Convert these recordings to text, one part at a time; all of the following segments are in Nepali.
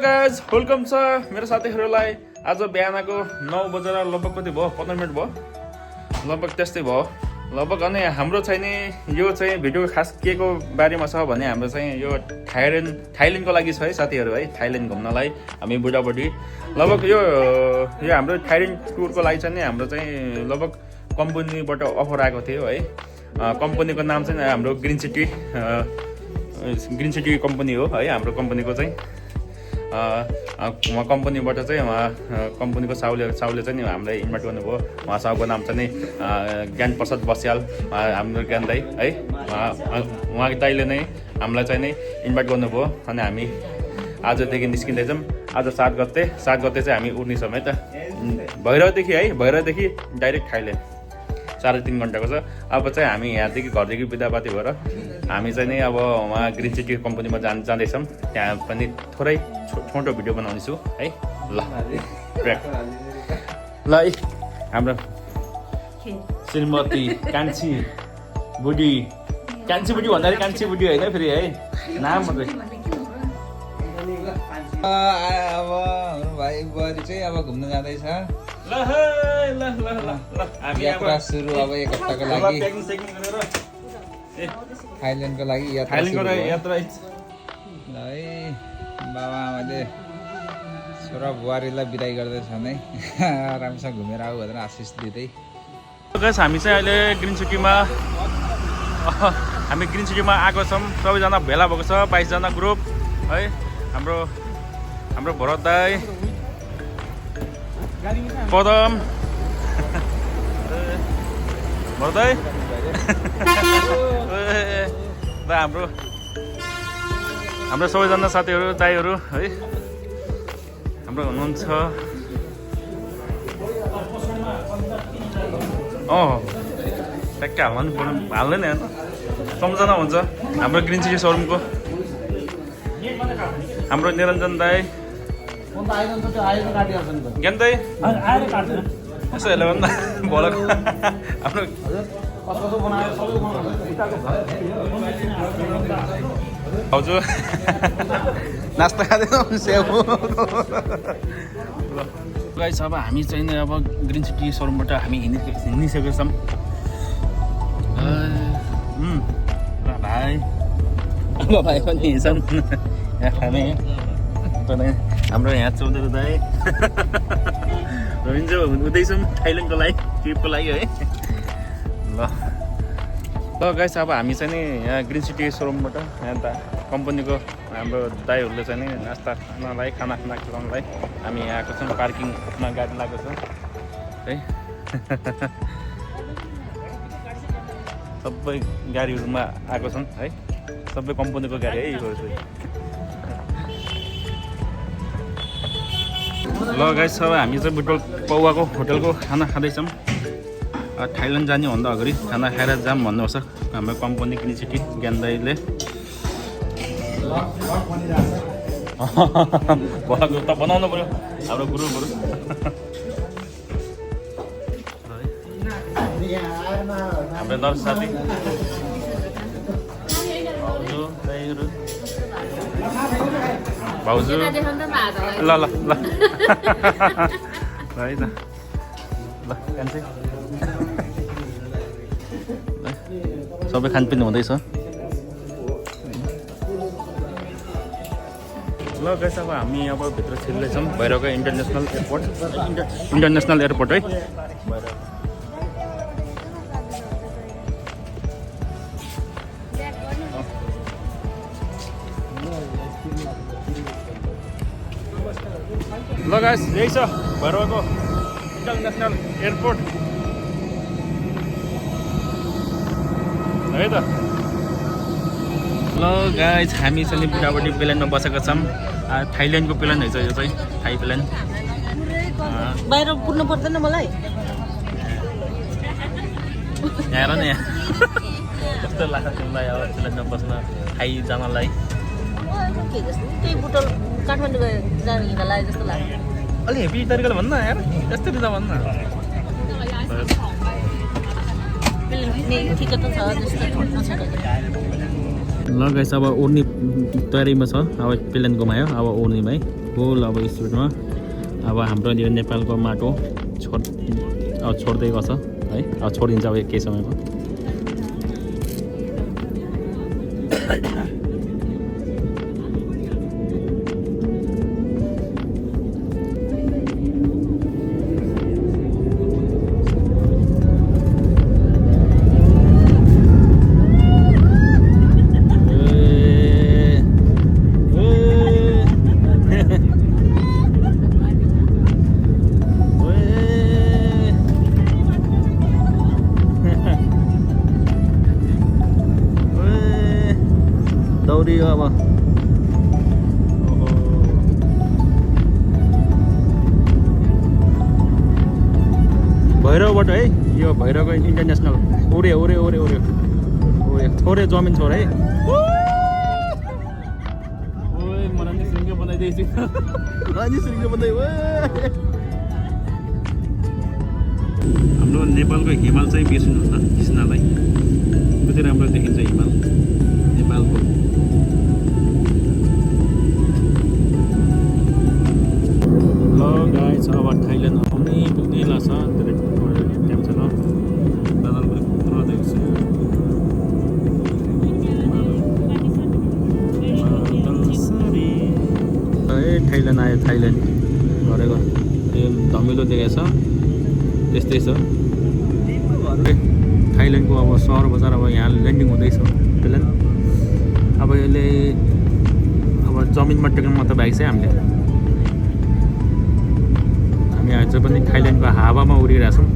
गाइज वेलकम छ मेरो साथीहरूलाई। आज बिहानको 9 बजेर लगभग कति भयो 15 मिनट भयो लगभग त्यस्तै भयो लगभग। अनि हाम्रो चाहिँ नि यो चाहिँ भिडियो खास के को बारेमा छ भने हाम्रो चाहिँ यो थाइल्यान्डको लागि छ है साथीहरू है। थाइल्यान्ड घुम्नलाई हामी बुढाबुढी लगभग यो हाम्रो थाइल्यान्ड टुरको लागि चाहिँ नि हाम्रो चाहिँ लगभग कम्पनीबाट अफर आएको थियो है। कम्पनीको नाम चाहिँ हाम्रो ग्रिन सिटी कम्पनी हो है। हाम्रो कम्पनीको चाहिँ उहाँ कम्पनीबाट चाहिँ उहाँ कम्पनीको साउले चाहिँ नि हामीलाई इन्भाइट गर्नुभयो। उहाँ साउको नाम चाहिँ नि ज्ञान प्रसाद बस्याल हाम्रो ज्ञान दाई है। उहाँको दाईले नै हामीलाई चाहिँ नि इन्भाइट गर्नुभयो। अनि हामी आजदेखि निस्किँदैछौँ। आज 7 गते चाहिँ हामी उड्ने समय त भैरवदेखि डाइरेक्ट थाइल्यान्ड 3.5 घन्टाको छ। अब चाहिँ हामी यहाँदेखि घरदेखि बिदाबाती भएर हामी चाहिँ नि अब उहाँ ग्रिन सिटी कम्पनीमा जाँदैछौँ। त्यहाँ पनि थोरै छोटो भिडियो बनाउनेछु है। ल हाम्रो श्रीमती कान्छी बुढी भन्दाखेरि कान्छी बुढी होइन फेरि है नाम मात्रै। अब हाम्रो भाइ बुहारी चाहिँ अब घुम्न जाँदैछ। यात्रा सुरु अब 1 हप्ताको लागि थाइल्यान्डको लागि यात्रा है। बाबा आमाले छोरा बुहारीलाई बिदाई गर्दैछन् है। राम्रोसँग घुमेर आऊ भनेर आशिष दिँदै। हामी चाहिँ अहिले ग्रिन सिटीमा आएको छौँ। सबैजना भेला भएको छ 22 जना ग्रुप है। हाम्रो भरत दाई पदम भरत दाई र हाम्रो सबैजना साथीहरू दाईहरू है हाम्रो हुनुहुन्छ। ट्याक्कै हाल्दैन सम्झना हुन्छ हाम्रो ग्रिन सिटी सोरुमको। हाम्रो निरञ्जन दाई ज्ञान दाई यसो हेर्नु भन्दा भोलक आफ्नो हजुर नास्ता खाँदैनौँ स्याउ गाइस। अब हामी चाहिँ नि अब ग्रिन सिटी सोरुमबाट हामी हिँडिसकेका छौँ। भाइ पनि हिँड्छन् हामी हाम्रो यहाँ चौधरी दाई रविन्द्र हुँदैछौँ थाइल्यान्डको लागि ट्रिपको लागि है। ल गाइस अब हामी चाहिँ नि यहाँ ग्रिन सिटी सोरुमबाट यहाँ कम्पनीको हाम्रो दाईहरूले चाहिँ नि नास्ता खानलाई खाना खिलाउनलाई हामी यहाँ आएको छौँ। पार्किङमा गाडी लगाएको छौँ है। सबै गाडीहरूमा आएको छन् है। सबै कम्पनीको गाडी है यो चाहिँ। ल गाइस अब हामी चाहिँ बुटोल पौवाको होटलको खाना खाँदैछौँ। थाइल्यान्ड जाने भन्दा अगाडि खाना खाएर जाऊँ भन्नुपर्छ हाम्रो कम्पनी ग्रिन सिटी ज्ञान दाईले। भोलाको त बनाउनु पऱ्यो हाम्रो ग्रुपहरू। हाम्रो नर्स साथी भाउजू ल है त ल कान्छे सबै खानपिन हुँदैछ। ल गाइस अब हामी अब भित्र छिर्दैछौँ भैरवको इन्टरनेसनल एयरपोर्ट है। ल गाइस यही छ भैरवको इन्टरनेसनल एयरपोर्ट है त। ल गाइस हामी चाहिँ बुढाबुढी प्लेनमा बसेका छौँ। थाइल्यान्डको प्लेन रहेछ यो चाहिँ थाई प्लेन। बाहिर पुग्नु पर्दैन मलाई यहाँ र नि कस्तो लाग्छ तिमीलाई अब प्लेनमा बस्न थाई जानलाई? त्यही बुटोल काठमाडौँ जानु हिँड्नलाई जस्तो लाग्छ। अलि हेप्पी तरिकाले भन्न यार यस्तै बिदा भन्न। प्लेन ठिक त छ जस्तो नसकेको ल गाइस अब उड्ने तयारीमा छ अब प्लेन घुमायो अब उड्नेमा है फुल अब स्पिडमा अब हाम्रो यो नेपालको माटो छोड्दै गर्छ है अब छोडिन्छ अब केही समयमा दौडियो अब भैरवबाट है यो भैरवको इन्टरनेसनल उड्यो उड्यो उड्यो उड्यो उड्यो थोरै जमिन छोड है ओए मलाई नि सिङ्गो बनाइदिएछु अनि सिङ्गो बनाइ हाम्रो नेपालको हिमाल चाहिँ बिर्सिनुहोस् न कृष्णलाई कति राम्रो देखिन्छ हिमाल नेपालको ल गाइस अब थाइल्यान्ड आउनै पुग्नै लाग्छ धेरै टाइम छैन बादल पनि पुरा देख्छु थाइल्यान्ड आयो थाइल्यान्ड गरेको यो धमिलो देखेछ त्यस्तै छ थाइल्यान्डको अब सहर बजार अब यहाँ ल्यान्डिङ हुँदैछ प्लेन अब यसले अब जमिनमा टेक्न मात्र भएको छ हामी आज पनि थाइल्यान्डको हावामा उडिरहेको छौँ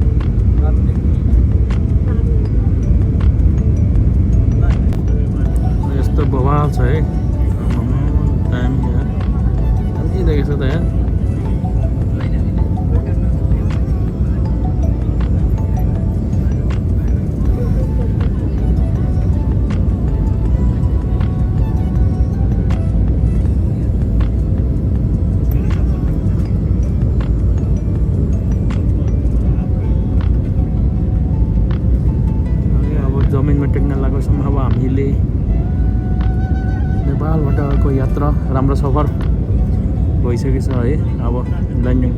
यस्तो बवाल छ है टाइम दामी देखेछ त यहाँ जमिनमा टेक्न लागेको छौँ अब हामीले नेपालबाटको यात्रा राम्रो सफर भइसकेको छ है अब ल्यान्डिङ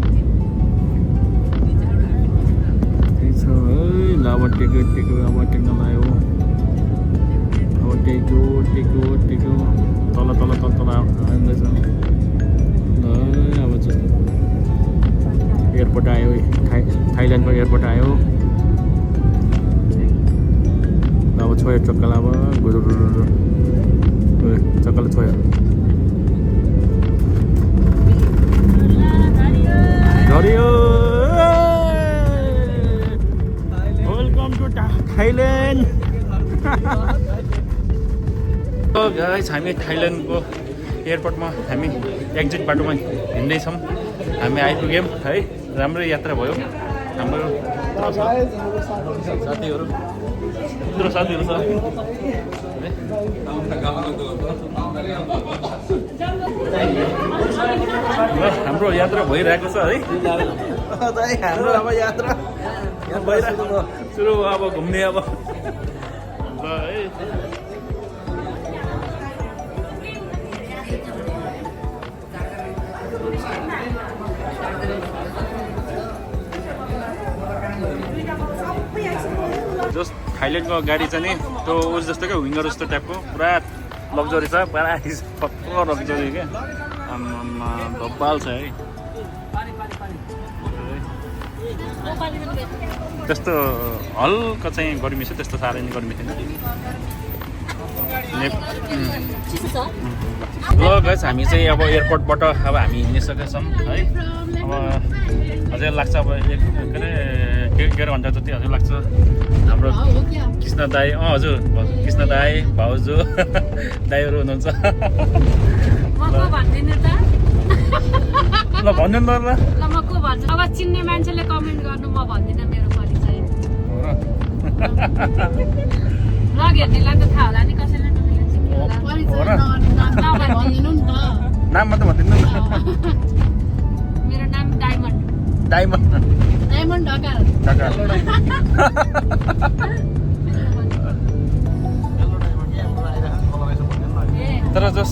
त्यही छ है ल अब टेक्यो अब टेक्न लाग्यो अब टेक्यो तल हाल्दैछ ल अब चाहिँ एयरपोर्ट आयो थाइल्यान्डको एयरपोर्ट आयो अब छोयो चक्कालाई अब चक्काले छोयो झऱ्यो वेलकम टु थाइल्यान्ड गाइस हामी थाइल्यान्डको एयरपोर्टमा हामी एक्जिट बाटोमा हिँड्दैछौँ हामी आइपुग्यौँ है राम्रो यात्रा भयो हाम्रो साथीहरू यत्रो साथीहरू छ हाम्रो यात्रा भइरहेको छ है हाम्रो अब यात्रा सुरु अब घुम्ने अब है जस्ट थाइल्यान्डको गाडी चाहिँ नि त्यो उस जस्तो क्या विङ्गर जस्तो टाइपको पुरा लग्जरी छ पुरा लग्जरी क्या धब्बाल छ है त्यस्तो हल्का चाहिँ गर्मी छ त्यस्तो साह्रै नै गर्मी थिएन ल गाइस हामी चाहिँ अब एयरपोर्टबाट अब हामी हिँडिसकेका छौँ है अब अझै लाग्छ अब एक के अरे डेढ घन्टा जति हजुर लाग्छ हाम्रो कृष्ण दाई हजुर कृष्ण दाई भाउजू दाईहरू हुनुहुन्छ ल भन्नु न ल म को भन्छु अब चिन्ने मान्छेले कमेन्ट गर्नु म भन्दिनँ मेरो परिचय ब्लग हेर्नेलाई त थाहा होला नि कसैले नाम मात्र भन्दिनु न मेरो नाम diamond diamond diamond Dhakal Dhakal तर जस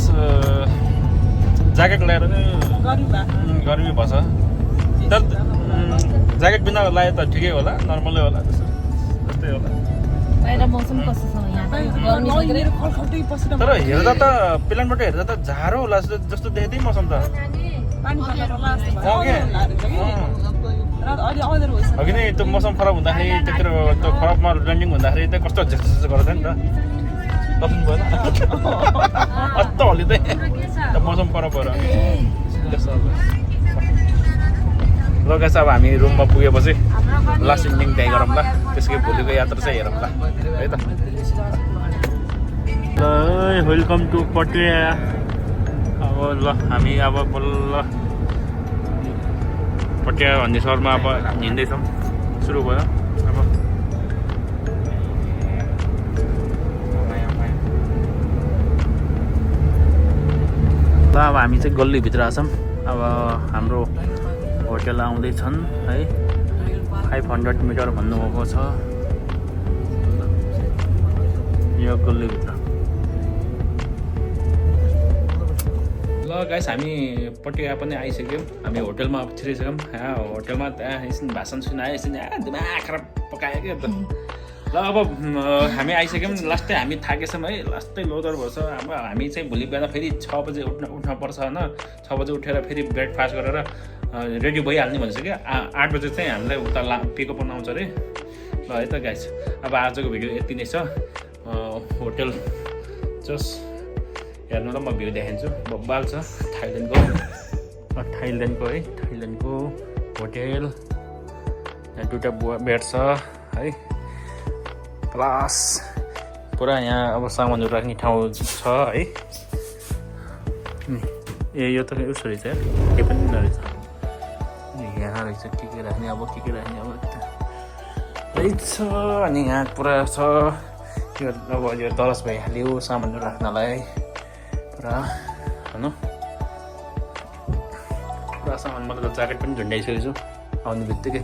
ज्याकेट ल्याएर गर्मी भएछ तर ज्याकेट बिना लगाए त ठिकै होला नर्मलै होला जस्तै होला बाहिर मौसम कस्तो छ यहाँ तर हेर्दा त प्लानबाट हेर्दा त झारो होला जस्तो देख्दै मौसम त अघि नै त्यो मौसम खराब हुँदाखेरि त्यतिर त्यो खराबमा ल्यान्डिङ हुँदाखेरि त कस्तो झ्यास गर्छ नि त तप्नु भएन अत्त हलिँदै त मौसम खराब भएर ल गाइस अब हामी रुममा पुगेपछि लास्ट इन्डिङ त्यहीँ गरौँ ल त्यसकै भोलिको यात्रा चाहिँ हेरौँ ल है त ल वेलकम टु पटिया अब ल हामी अब बल्ल पटिया भन्ने सहरमा अब हिँड्दैछौँ सुरु भयो अब ल अब हामी चाहिँ गल्लीभित्र आछौँ अब हाम्रो होटेल आउँदैछन् है 500 मिटर भन्नुभएको छ यो गल्लीभित्र ल गाइस हामी पटिया पनि आइसक्यौँ हामी होटेलमा छिरिसक्यौँ होटेलमा त्यहाँ एकछिन भाषण सुनायो एकछिन दिमाग खराब पकायो क्या त ल अब हामी आइसक्यौँ लास्टै हामी थाकेछौँ है लास्टै लोदर भएछ अब हामी चाहिँ भोलि बिहान फेरि 6 बजे उठ्न पर्छ होइन 6 बजे उठेर फेरि ब्रेकफास्ट गरेर रेडी भइहाल्ने भनिसक्यो 8 बजे चाहिँ हामीलाई उता पिकअप गर्न आउँछ अरे ल है त गाइस अब आजको भिडियो यति नै छ होटेल जस्ट हेर्नु त म भ्यू देखाउँछु बब्बाल छ थाइल्यान्डको है थाइल्यान्डको होटेल यहाँ 2टा बेड छ है प्लस पुरा यहाँ अब सामानहरू राख्ने ठाउँ छ है ए यो त उसो रहेछ के पनि रहेछ यहाँ रहेछ के राख्ने अब के राख्ने अब रहेछ अनि यहाँ पुरा छ यो अब यो दरस भइहाल्यो सामानहरू राख्नलाई पुरा होइन पुरा सामान मतलब ज्याकेट पनि झुन्डाइसकेको छु आउने बित्तिकै